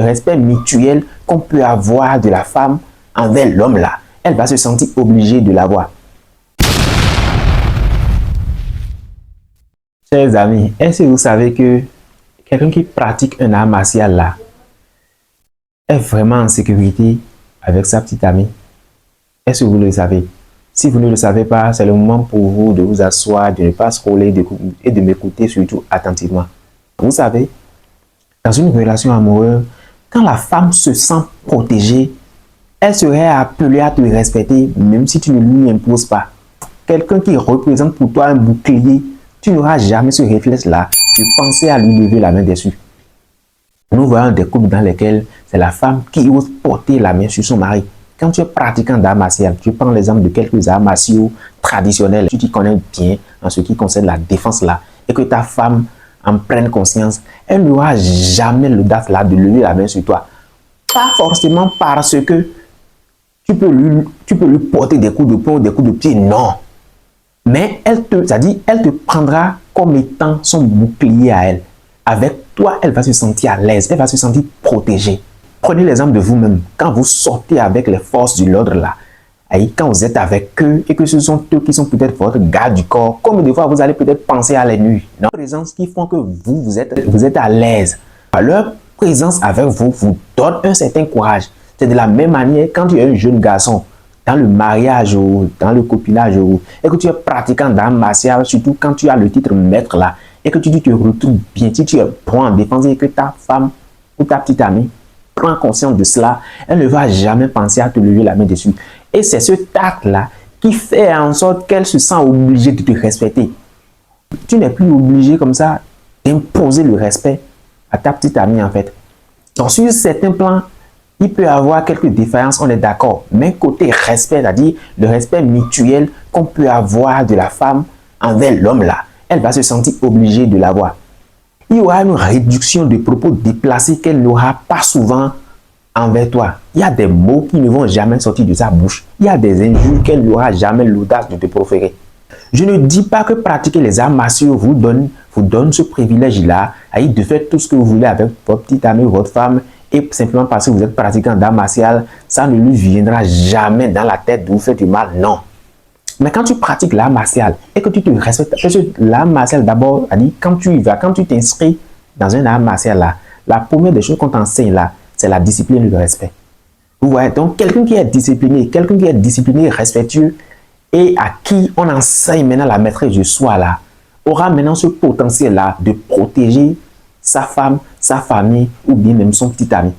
le respect mutuel qu'on peut avoir de la femme envers l'homme là, elle va se sentir obligée de l'avoir. Chers amis, est-ce que vous savez que quelqu'un qui pratique un art martial là est vraiment en sécurité avec sa petite amie? Est-ce que vous le savez? Si vous ne le savez pas, c'est le moment pour vous de vous asseoir, de ne pas scroller et de m'écouter surtout attentivement. Vous savez, dans une relation amoureuse, quand la femme se sent protégée, elle serait appelée à te respecter même si tu ne lui imposes pas. Quelqu'un qui représente pour toi un bouclier, tu n'auras jamais ce réflexe-là de penser à lui lever la main dessus. Nous voyons des couples dans lesquels c'est la femme qui ose porter la main sur son mari. Quand tu es pratiquant d'art martial, je prends l'exemple de quelques arts martiaux traditionnels, tu t'y connais bien en ce qui concerne la défense là, et que ta femme en prenne conscience, elle n'aura jamais l'audace là de lever la main sur toi. Pas forcément parce que tu peux lui porter des coups de poing ou des coups de pied, non. Mais elle te prendra comme étant son bouclier à elle. Avec toi, elle va se sentir à l'aise, elle va se sentir protégée. Prenez l'exemple de vous-même. Quand vous sortez avec les forces de l'ordre là, quand vous êtes avec eux et que ce sont eux qui sont peut-être votre garde du corps, combien de fois vous allez peut-être penser à les nuits? Non, présence qui font que vous êtes à l'aise. Leur présence avec vous vous donne un certain courage. C'est de la même manière quand tu es un jeune garçon, dans le mariage ou dans le copinage et que tu es pratiquant d'art martial, surtout quand tu as le titre maître là, et que tu te retrouves bien, si tu es bon en défense et que ta femme ou ta petite amie prend conscience de cela, elle ne va jamais penser à te lever la main dessus. Et c'est ce acte-là qui fait en sorte qu'elle se sent obligée de te respecter. Tu n'es plus obligé comme ça d'imposer le respect à ta petite amie en fait. Donc sur certains plans, il peut y avoir quelques défaillances, on est d'accord. Mais côté respect, c'est-à-dire le respect mutuel qu'on peut avoir de la femme envers l'homme là, elle va se sentir obligée de l'avoir. Il y aura une réduction de propos déplacés qu'elle n'aura pas souvent envers toi. Il y a des mots qui ne vont jamais sortir de sa bouche. Il y a des injures qu'elle n'aura jamais l'audace de te proférer. Je ne dis pas que pratiquer les arts martiaux vous donne ce privilège-là, de faire tout ce que vous voulez avec votre petite amie ou votre femme, et simplement parce que vous êtes pratiquant d'art martial, ça ne lui viendra jamais dans la tête de vous faire du mal, non. Mais quand tu pratiques l'art martial et que tu te respectes, parce que l'art martial d'abord, quand tu y vas, quand tu t'inscris dans un art martial là, la première des choses qu'on t'enseigne là, c'est la discipline et le respect. Vous voyez, donc quelqu'un qui est discipliné, respectueux et à qui on enseigne maintenant la maîtrise de soi là, aura maintenant ce potentiel là de protéger sa femme, sa famille ou bien même son petit ami.